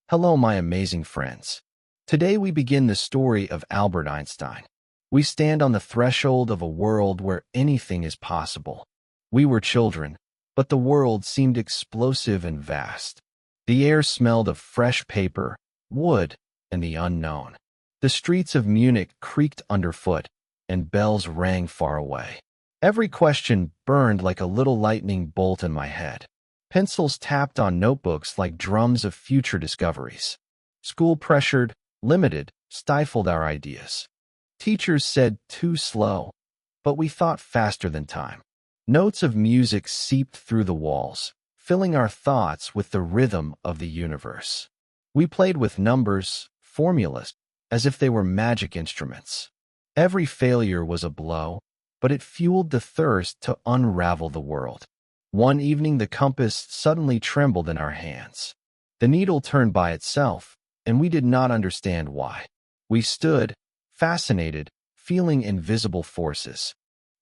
Hello, my amazing friends. Today we begin the story of Albert Einstein. We stand on the threshold of a world where anything is possible. We were children, but the world seemed explosive and vast. The air smelled of fresh paper, wood, and the unknown. The streets of Munich creaked underfoot, and bells rang far away. Every question burned like a little lightning bolt in my head. Pencils tapped on notebooks like drums of future discoveries. School pressured, limited, stifled our ideas. Teachers said too slow, but we thought faster than time. Notes of music seeped through the walls, filling our thoughts with the rhythm of the universe. We played with numbers, formulas, as if they were magic instruments. Every failure was a blow, but it fueled the thirst to unravel the world. One evening the compass suddenly trembled in our hands. The needle turned by itself, and we did not understand why. We stood, fascinated, feeling invisible forces.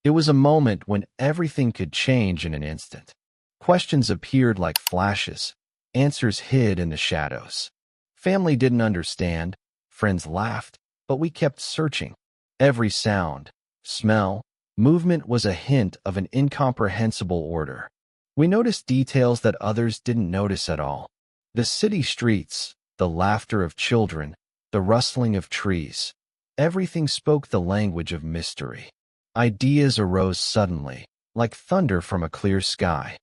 It was a moment when everything could change in an instant. Questions appeared like flashes, answers hid in the shadows. Family didn't understand, friends laughed, but we kept searching. Every sound, smell, movement was a hint of an incomprehensible order. We noticed details that others didn't notice at all. The city streets, the laughter of children, the rustling of trees. Everything spoke the language of mystery. Ideas arose suddenly, like thunder from a clear sky.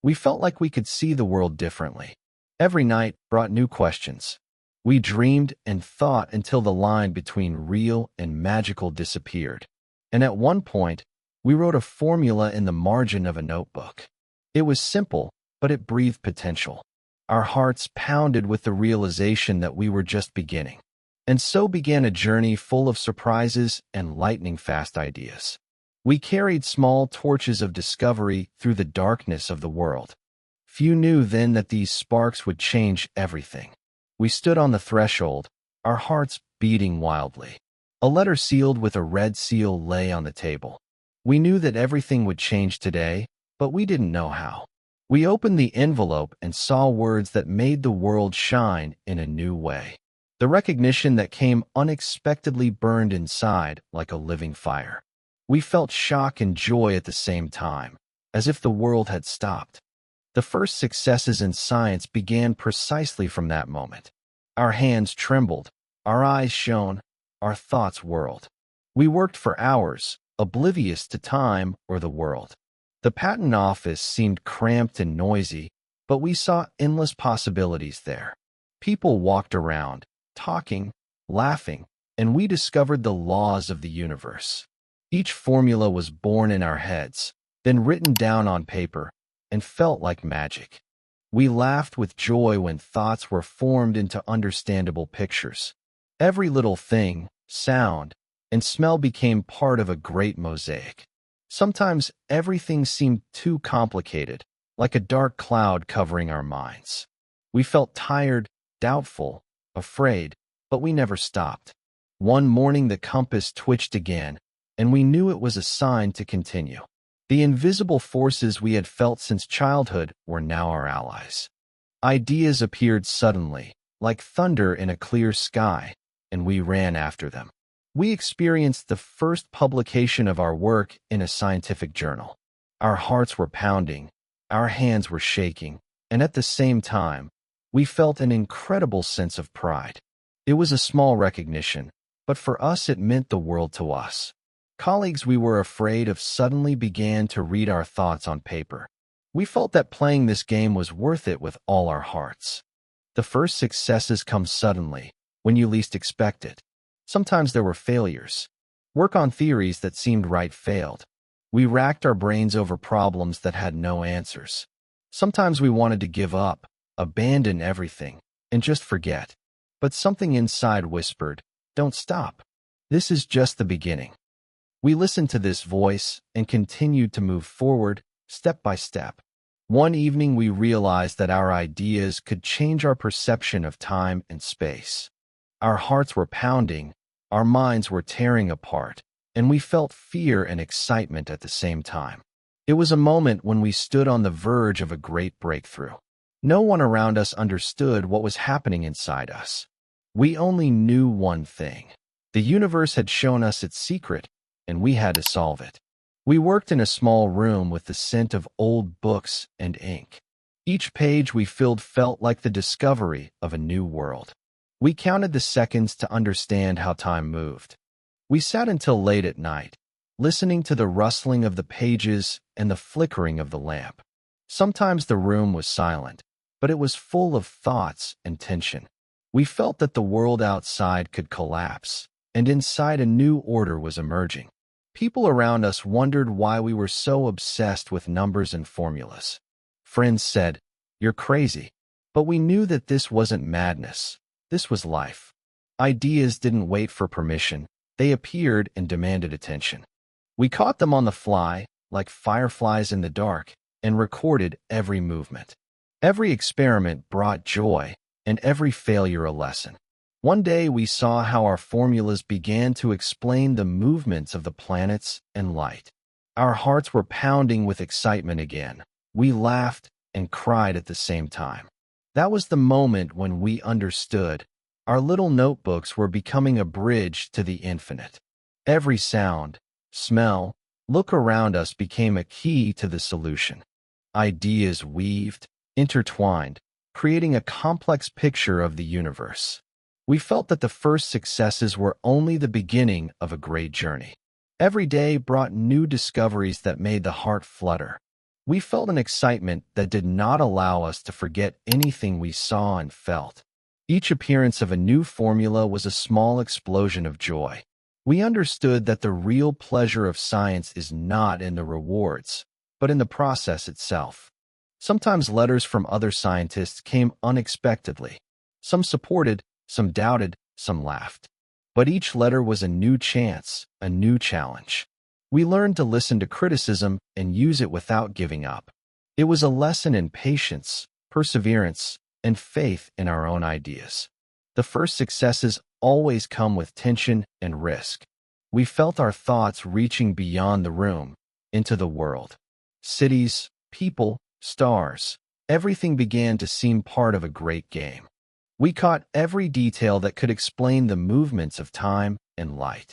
We felt like we could see the world differently. Every night brought new questions. We dreamed and thought until the line between real and magical disappeared. And at one point, we wrote a formula in the margin of a notebook. It was simple, but it breathed potential. Our hearts pounded with the realization that we were just beginning. And so began a journey full of surprises and lightning-fast ideas. We carried small torches of discovery through the darkness of the world. Few knew then that these sparks would change everything. We stood on the threshold, our hearts beating wildly. A letter sealed with a red seal lay on the table. We knew that everything would change today, but we didn't know how. We opened the envelope and saw words that made the world shine in a new way. The recognition that came unexpectedly burned inside like a living fire. We felt shock and joy at the same time, as if the world had stopped. The first successes in science began precisely from that moment. Our hands trembled, our eyes shone, our thoughts whirled. We worked for hours, oblivious to time or the world. The patent office seemed cramped and noisy, but we saw endless possibilities there. People walked around, talking, laughing, and we discovered the laws of the universe. Each formula was born in our heads, then written down on paper, and felt like magic. We laughed with joy when thoughts were formed into understandable pictures. Every little thing, sound, and smell became part of a great mosaic. Sometimes everything seemed too complicated, like a dark cloud covering our minds. We felt tired, doubtful, afraid, but we never stopped. One morning the compass twitched again, and we knew it was a sign to continue. The invisible forces we had felt since childhood were now our allies. Ideas appeared suddenly, like thunder in a clear sky, and we ran after them. We experienced the first publication of our work in a scientific journal. Our hearts were pounding, our hands were shaking, and at the same time, we felt an incredible sense of pride. It was a small recognition, but for us it meant the world to us. Colleagues we were afraid of suddenly began to read our thoughts on paper. We felt that playing this game was worth it with all our hearts. The first successes come suddenly, when you least expect it. Sometimes there were failures. Work on theories that seemed right failed. We racked our brains over problems that had no answers. Sometimes we wanted to give up, abandon everything, and just forget. But something inside whispered, "Don't stop. This is just the beginning." We listened to this voice and continued to move forward, step by step. One evening we realized that our ideas could change our perception of time and space. Our hearts were pounding, our minds were tearing apart, and we felt fear and excitement at the same time. It was a moment when we stood on the verge of a great breakthrough. No one around us understood what was happening inside us. We only knew one thing. The universe had shown us its secret, and we had to solve it. We worked in a small room with the scent of old books and ink. Each page we filled felt like the discovery of a new world. We counted the seconds to understand how time moved. We sat until late at night, listening to the rustling of the pages and the flickering of the lamp. Sometimes the room was silent, but it was full of thoughts and tension. We felt that the world outside could collapse, and inside a new order was emerging. People around us wondered why we were so obsessed with numbers and formulas. Friends said, "You're crazy." But we knew that this wasn't madness. This was life. Ideas didn't wait for permission. They appeared and demanded attention. We caught them on the fly, like fireflies in the dark, and recorded every movement. Every experiment brought joy, and every failure a lesson. One day we saw how our formulas began to explain the movements of the planets and light. Our hearts were pounding with excitement again. We laughed and cried at the same time. That was the moment when we understood. Our little notebooks were becoming a bridge to the infinite. Every sound, smell, look around us became a key to the solution. Ideas weaved, intertwined, creating a complex picture of the universe. We felt that the first successes were only the beginning of a great journey. Every day brought new discoveries that made the heart flutter. We felt an excitement that did not allow us to forget anything we saw and felt. Each appearance of a new formula was a small explosion of joy. We understood that the real pleasure of science is not in the rewards, but in the process itself. Sometimes letters from other scientists came unexpectedly. Some supported, some doubted, some laughed. But each letter was a new chance, a new challenge. We learned to listen to criticism and use it without giving up. It was a lesson in patience, perseverance, and faith in our own ideas. The first successes always come with tension and risk. We felt our thoughts reaching beyond the room, into the world. Cities, people, stars, everything began to seem part of a great game. We caught every detail that could explain the movements of time and light.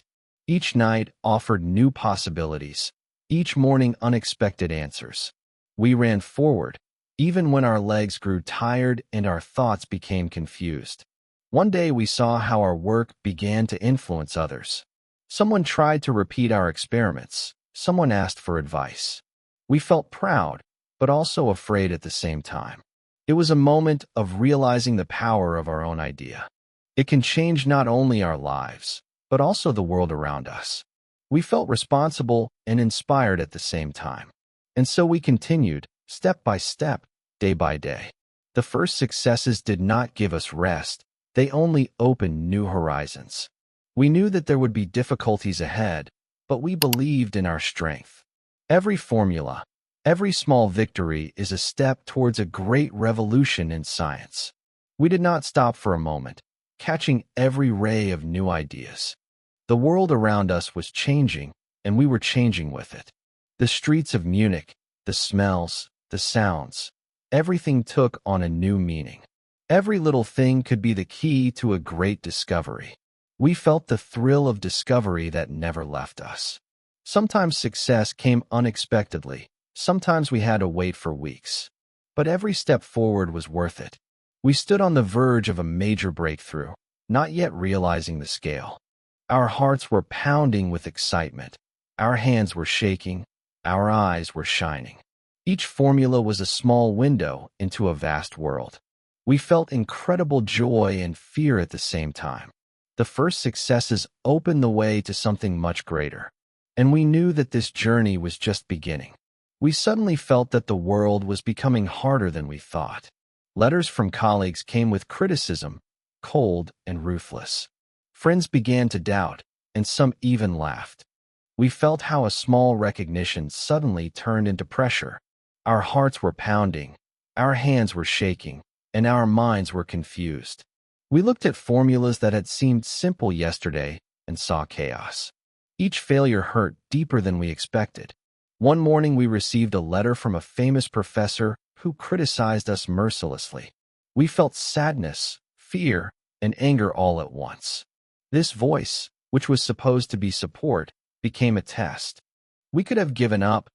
Each night offered new possibilities, each morning unexpected answers. We ran forward, even when our legs grew tired and our thoughts became confused. One day we saw how our work began to influence others. Someone tried to repeat our experiments. Someone asked for advice. We felt proud, but also afraid at the same time. It was a moment of realizing the power of our own idea. It can change not only our lives, but also the world around us. We felt responsible and inspired at the same time. And so we continued, step by step, day by day. The first successes did not give us rest. They only opened new horizons. We knew that there would be difficulties ahead, but we believed in our strength. Every formula, every small victory is a step towards a great revolution in science. We did not stop for a moment, catching every ray of new ideas. The world around us was changing, and we were changing with it. The streets of Munich, the smells, the sounds, everything took on a new meaning. Every little thing could be the key to a great discovery. We felt the thrill of discovery that never left us. Sometimes success came unexpectedly. Sometimes we had to wait for weeks. But every step forward was worth it. We stood on the verge of a major breakthrough, not yet realizing the scale. Our hearts were pounding with excitement. Our hands were shaking. Our eyes were shining. Each formula was a small window into a vast world. We felt incredible joy and fear at the same time. The first successes opened the way to something much greater, and we knew that this journey was just beginning. We suddenly felt that the world was becoming harder than we thought. Letters from colleagues came with criticism, cold and ruthless. Friends began to doubt, and some even laughed. We felt how a small recognition suddenly turned into pressure. Our hearts were pounding, our hands were shaking, and our minds were confused. We looked at formulas that had seemed simple yesterday and saw chaos. Each failure hurt deeper than we expected. One morning we received a letter from a famous professor who criticized us mercilessly. We felt sadness, fear, and anger all at once. This voice, which was supposed to be support, became a test. We could have given up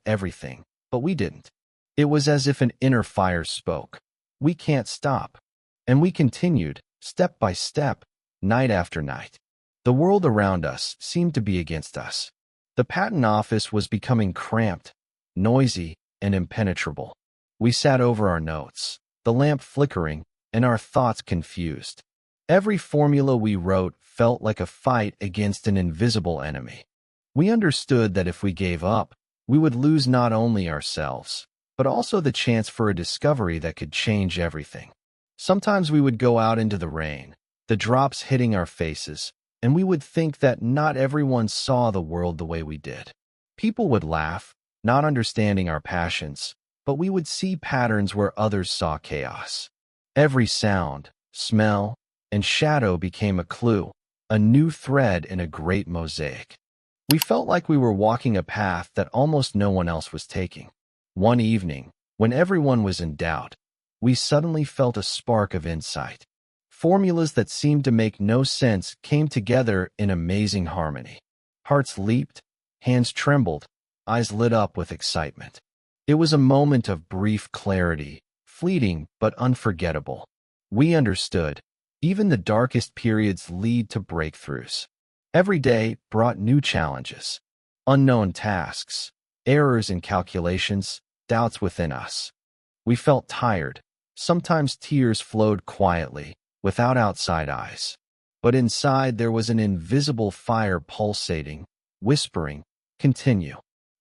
everything, but we didn't. It was as if an inner fire spoke. We can't stop. And we continued, step by step, night after night. The world around us seemed to be against us. The patent office was becoming cramped, noisy, and impenetrable. We sat over our notes, the lamp flickering, and our thoughts confused. Every formula we wrote felt like a fight against an invisible enemy. We understood that if we gave up, we would lose not only ourselves, but also the chance for a discovery that could change everything. Sometimes we would go out into the rain, the drops hitting our faces, and we would think that not everyone saw the world the way we did. People would laugh, not understanding our passions, but we would see patterns where others saw chaos. Every sound, smell, and shadow became a clue, a new thread in a great mosaic. We felt like we were walking a path that almost no one else was taking. One evening, when everyone was in doubt, we suddenly felt a spark of insight. Formulas that seemed to make no sense came together in amazing harmony. Hearts leaped, hands trembled, eyes lit up with excitement. It was a moment of brief clarity, fleeting but unforgettable. We understood. Even the darkest periods lead to breakthroughs. Every day brought new challenges, unknown tasks, errors in calculations, doubts within us. We felt tired. Sometimes tears flowed quietly, without outside eyes. But inside there was an invisible fire pulsating, whispering, "Continue."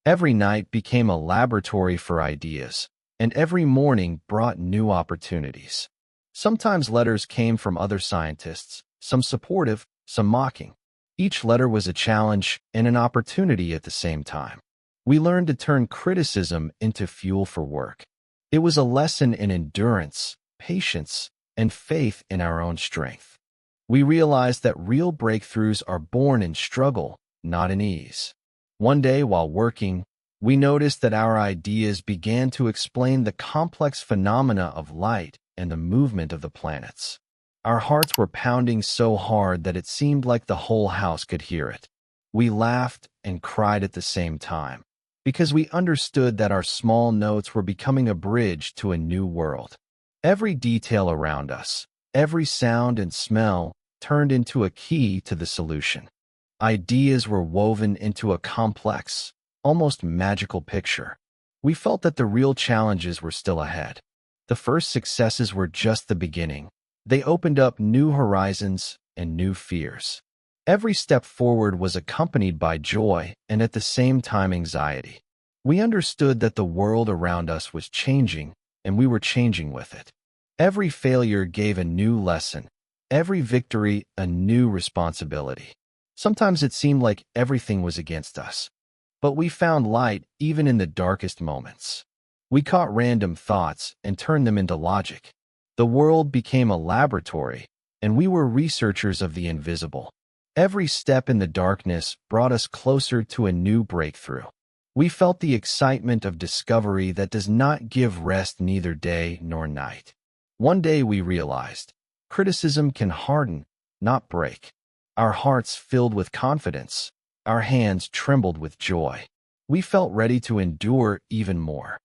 Every night became a laboratory for ideas, and every morning brought new opportunities. Sometimes letters came from other scientists, some supportive, some mocking. Each letter was a challenge and an opportunity at the same time. We learned to turn criticism into fuel for work. It was a lesson in endurance, patience, and faith in our own strength. We realized that real breakthroughs are born in struggle, not in ease. One day while working, we noticed that our ideas began to explain the complex phenomena of light and the movement of the planets. Our hearts were pounding so hard that it seemed like the whole house could hear it. We laughed and cried at the same time, because we understood that our small notes were becoming a bridge to a new world. Every detail around us, every sound and smell, turned into a key to the solution. Ideas were woven into a complex, almost magical picture. We felt that the real challenges were still ahead. The first successes were just the beginning. They opened up new horizons and new fears. Every step forward was accompanied by joy and at the same time anxiety. We understood that the world around us was changing, and we were changing with it. Every failure gave a new lesson, every victory a new responsibility. Sometimes it seemed like everything was against us, but we found light even in the darkest moments. We caught random thoughts and turned them into logic. The world became a laboratory, and we were researchers of the invisible. Every step in the darkness brought us closer to a new breakthrough. We felt the excitement of discovery that does not give rest neither day nor night. One day we realized, criticism can harden, not break. Our hearts filled with confidence. Our hands trembled with joy. We felt ready to endure even more.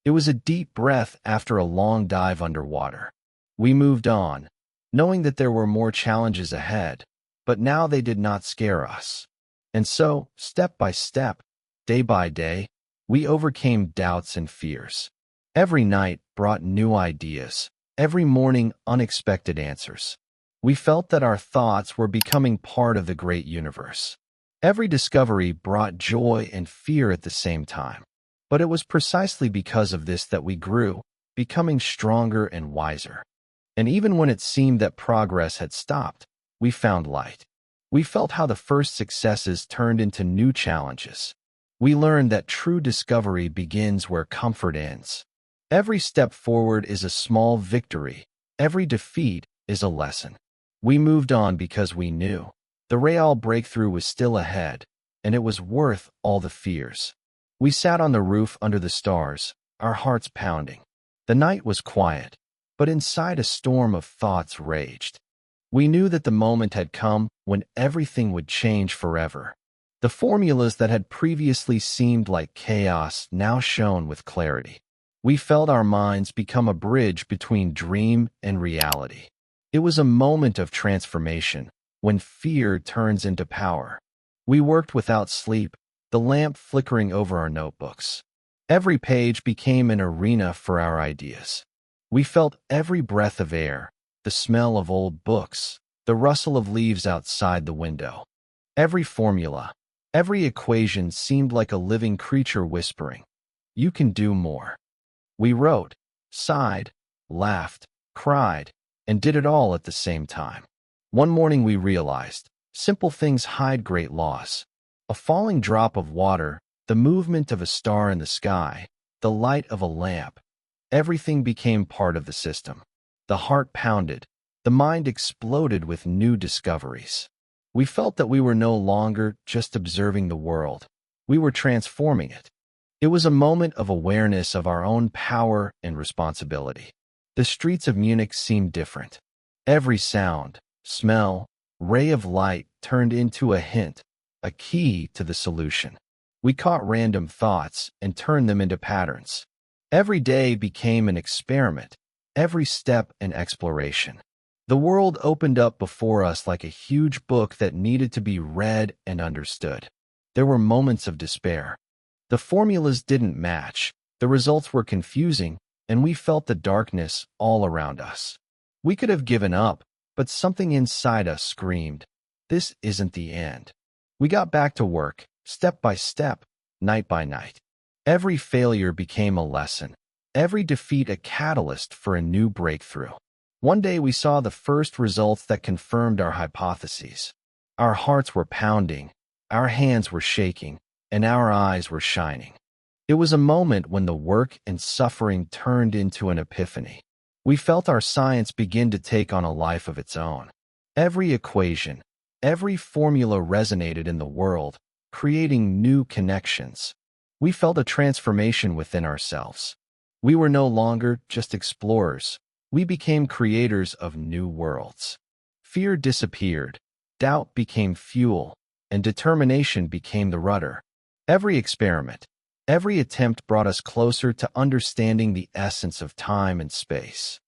It was a deep breath after a long dive underwater. We moved on, knowing that there were more challenges ahead, but now they did not scare us. And so, step by step, day by day, we overcame doubts and fears. Every night brought new ideas, every morning unexpected answers. We felt that our thoughts were becoming part of the great universe. Every discovery brought joy and fear at the same time. But it was precisely because of this that we grew, becoming stronger and wiser. And even when it seemed that progress had stopped, we found light. We felt how the first successes turned into new challenges. We learned that true discovery begins where comfort ends. Every step forward is a small victory. Every defeat is a lesson. We moved on because we knew the real breakthrough was still ahead, and it was worth all the fears. We sat on the roof under the stars, our hearts pounding. The night was quiet, but inside a storm of thoughts raged. We knew that the moment had come when everything would change forever. The formulas that had previously seemed like chaos now shone with clarity. We felt our minds become a bridge between dream and reality. It was a moment of transformation, when fear turns into power. We worked without sleep, the lamp flickering over our notebooks. Every page became an arena for our ideas. We felt every breath of air, the smell of old books, the rustle of leaves outside the window. Every formula, every equation seemed like a living creature whispering, "You can do more." We wrote, sighed, laughed, cried, and did it all at the same time. One morning we realized, simple things hide great laws. A falling drop of water, the movement of a star in the sky, the light of a lamp. Everything became part of the system. The heart pounded. The mind exploded with new discoveries. We felt that we were no longer just observing the world. We were transforming it. It was a moment of awareness of our own power and responsibility. The streets of Munich seemed different. Every sound, smell, ray of light turned into a hint, a key to the solution. We caught random thoughts and turned them into patterns. Every day became an experiment, every step an exploration. The world opened up before us like a huge book that needed to be read and understood. There were moments of despair. The formulas didn't match, the results were confusing, and we felt the darkness all around us. We could have given up, but something inside us screamed, "This isn't the end." We got back to work, step by step, night by night. Every failure became a lesson, every defeat a catalyst for a new breakthrough. One day we saw the first results that confirmed our hypotheses. Our hearts were pounding, our hands were shaking, and our eyes were shining. It was a moment when the work and suffering turned into an epiphany. We felt our science begin to take on a life of its own. Every equation, every formula resonated in the world, creating new connections. We felt a transformation within ourselves. We were no longer just explorers. We became creators of new worlds. Fear disappeared, doubt became fuel, and determination became the rudder. Every experiment, every attempt brought us closer to understanding the essence of time and space.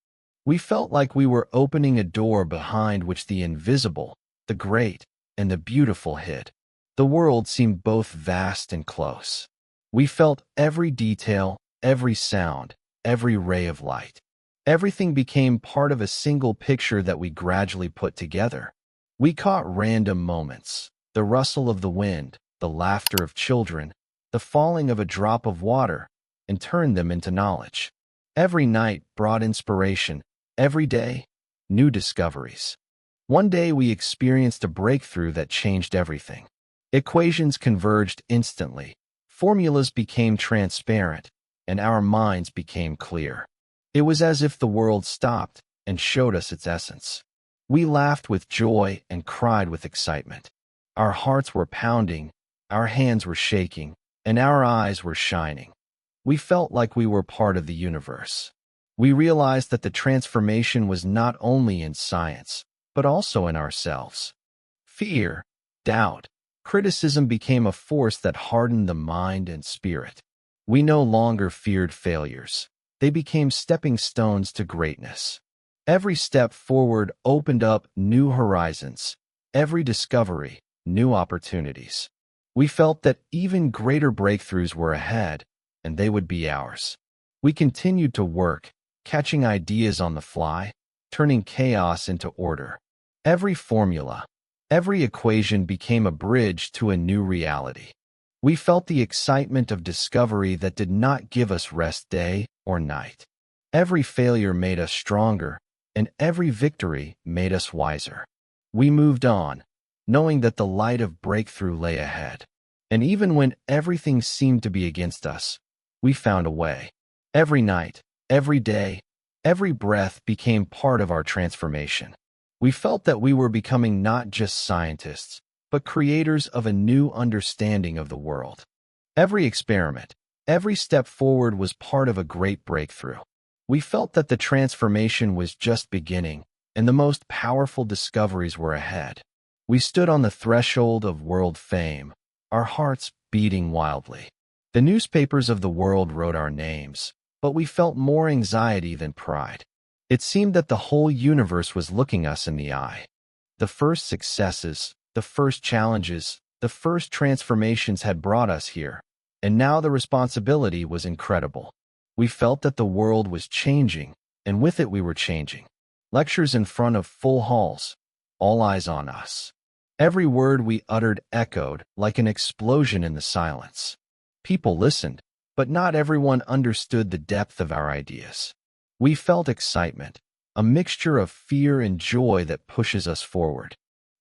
We felt like we were opening a door behind which the invisible, the great, and the beautiful hid. The world seemed both vast and close. We felt every detail, every sound, every ray of light. Everything became part of a single picture that we gradually put together. We caught random moments, the rustle of the wind, the laughter of children, the falling of a drop of water, and turned them into knowledge. Every night brought inspiration, every day, new discoveries. One day we experienced a breakthrough that changed everything. Equations converged instantly, formulas became transparent, and our minds became clear. It was as if the world stopped and showed us its essence. We laughed with joy and cried with excitement. Our hearts were pounding, our hands were shaking, and our eyes were shining. We felt like we were part of the universe. We realized that the transformation was not only in science, but also in ourselves. Fear, doubt, criticism became a force that hardened the mind and spirit. We no longer feared failures. They became stepping stones to greatness. Every step forward opened up new horizons. Every discovery, new opportunities. We felt that even greater breakthroughs were ahead, and they would be ours. We continued to work, catching ideas on the fly, turning chaos into order. Every formula, every equation became a bridge to a new reality. We felt the excitement of discovery that did not give us rest day or night. Every failure made us stronger, and every victory made us wiser. We moved on, knowing that the light of breakthrough lay ahead. And even when everything seemed to be against us, we found a way. Every night, every day, every breath became part of our transformation. We felt that we were becoming not just scientists, but creators of a new understanding of the world. Every experiment, Every step forward was part of a great breakthrough. We felt that the transformation was just beginning, and the most powerful discoveries were ahead. We stood on the threshold of world fame, our hearts beating wildly. The newspapers of the world wrote our names, but we felt more anxiety than pride. It seemed that the whole universe was looking us in the eye. The first successes, the first challenges, the first transformations had brought us here, and now the responsibility was incredible. We felt that the world was changing, and with it we were changing. Lectures in front of full halls, all eyes on us. Every word we uttered echoed like an explosion in the silence. People listened, but not everyone understood the depth of our ideas. We felt excitement, a mixture of fear and joy that pushes us forward.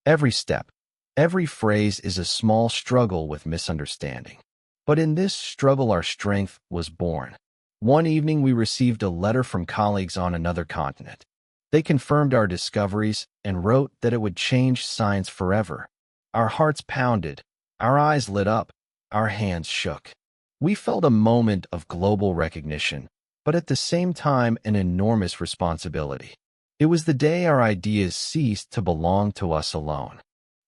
Every step, every phrase is a small struggle with misunderstanding. But in this struggle our strength was born. One evening we received a letter from colleagues on another continent. They confirmed our discoveries and wrote that it would change science forever. Our hearts pounded, our eyes lit up, our hands shook. We felt a moment of global recognition, but at the same time an enormous responsibility. It was the day our ideas ceased to belong to us alone.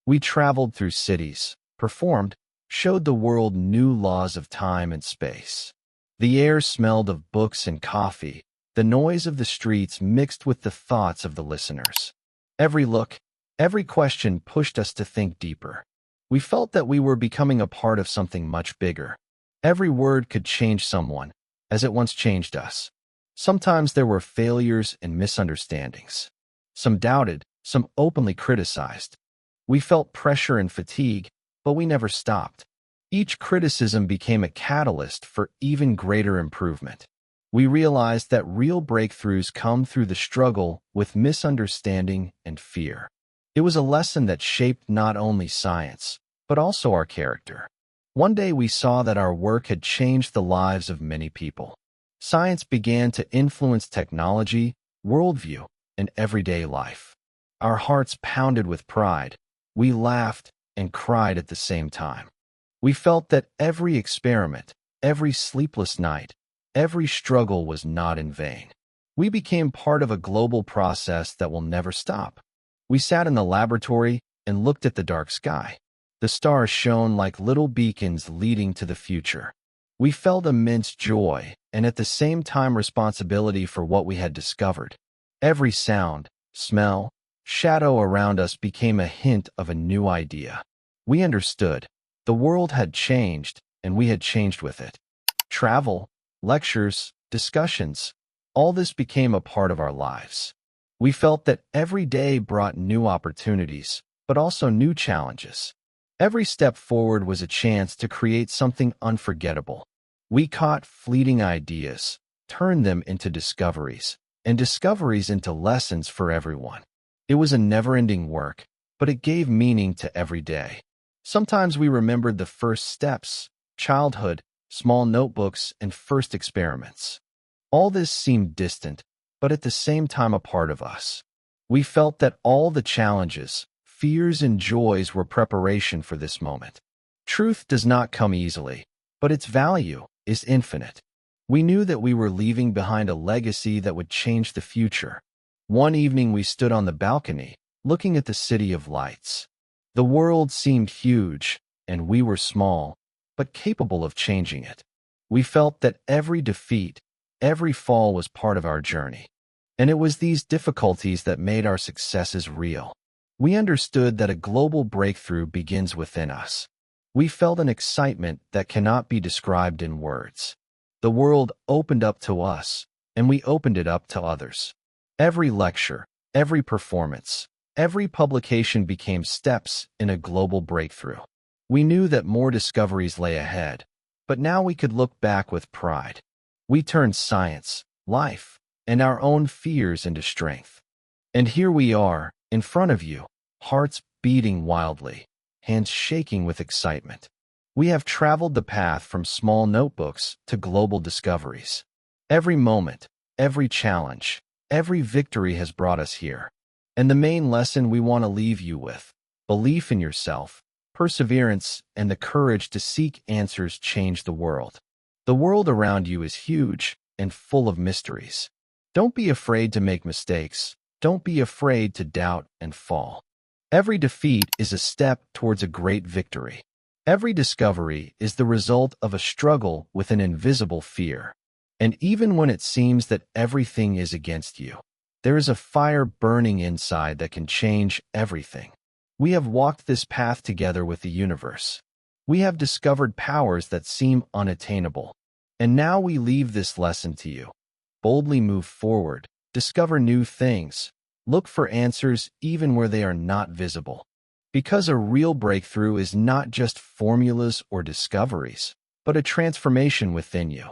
We traveled through cities, performed, showed the world new laws of time and space. The air smelled of books and coffee, the noise of the streets mixed with the thoughts of the listeners. Every look, every question pushed us to think deeper. We felt that we were becoming a part of something much bigger. Every word could change someone, as it once changed us. Sometimes there were failures and misunderstandings. Some doubted, some openly criticized. We felt pressure and fatigue, but we never stopped. Each criticism became a catalyst for even greater improvement. We realized that real breakthroughs come through the struggle with misunderstanding and fear. It was a lesson that shaped not only science, but also our character. One day we saw that our work had changed the lives of many people. Science began to influence technology, worldview, and everyday life. Our hearts pounded with pride. We laughed and cried at the same time. We felt that every experiment, every sleepless night, every struggle was not in vain. We became part of a global process that will never stop. We sat in the laboratory and looked at the dark sky. The stars shone like little beacons leading to the future. We felt immense joy and at the same time responsibility for what we had discovered. Every sound, smell, shadow around us became a hint of a new idea. We understood. The world had changed, and we had changed with it. Travel, lectures, discussions, all this became a part of our lives. We felt that every day brought new opportunities, but also new challenges. Every step forward was a chance to create something unforgettable. We caught fleeting ideas, turned them into discoveries, and discoveries into lessons for everyone. It was a never-ending work, but it gave meaning to every day. Sometimes we remembered the first steps, childhood, small notebooks, and first experiments. All this seemed distant, but at the same time a part of us. We felt that all the challenges, fears, and joys were preparation for this moment. Truth does not come easily, but its value is infinite. We knew that we were leaving behind a legacy that would change the future. One evening we stood on the balcony, looking at the city of lights. The world seemed huge, and we were small, but capable of changing it. We felt that every defeat, every fall was part of our journey. And it was these difficulties that made our successes real. We understood that a global breakthrough begins within us. We felt an excitement that cannot be described in words. The world opened up to us, and we opened it up to others. Every lecture, every performance, every publication became steps in a global breakthrough. We knew that more discoveries lay ahead, but now we could look back with pride. We turned science, life, and our own fears into strength. And here we are, in front of you, hearts beating wildly, hands shaking with excitement. We have traveled the path from small notebooks to global discoveries. Every moment, every challenge, every victory has brought us here. And the main lesson we want to leave you with: belief in yourself, perseverance, and the courage to seek answers change the world. The world around you is huge and full of mysteries. Don't be afraid to make mistakes. Don't be afraid to doubt and fall. Every defeat is a step towards a great victory. Every discovery is the result of a struggle with an invisible fear. And even when it seems that everything is against you, there is a fire burning inside that can change everything. We have walked this path together with the universe. We have discovered powers that seem unattainable. And now we leave this lesson to you. Boldly move forward, discover new things, look for answers even where they are not visible. Because a real breakthrough is not just formulas or discoveries, but a transformation within you.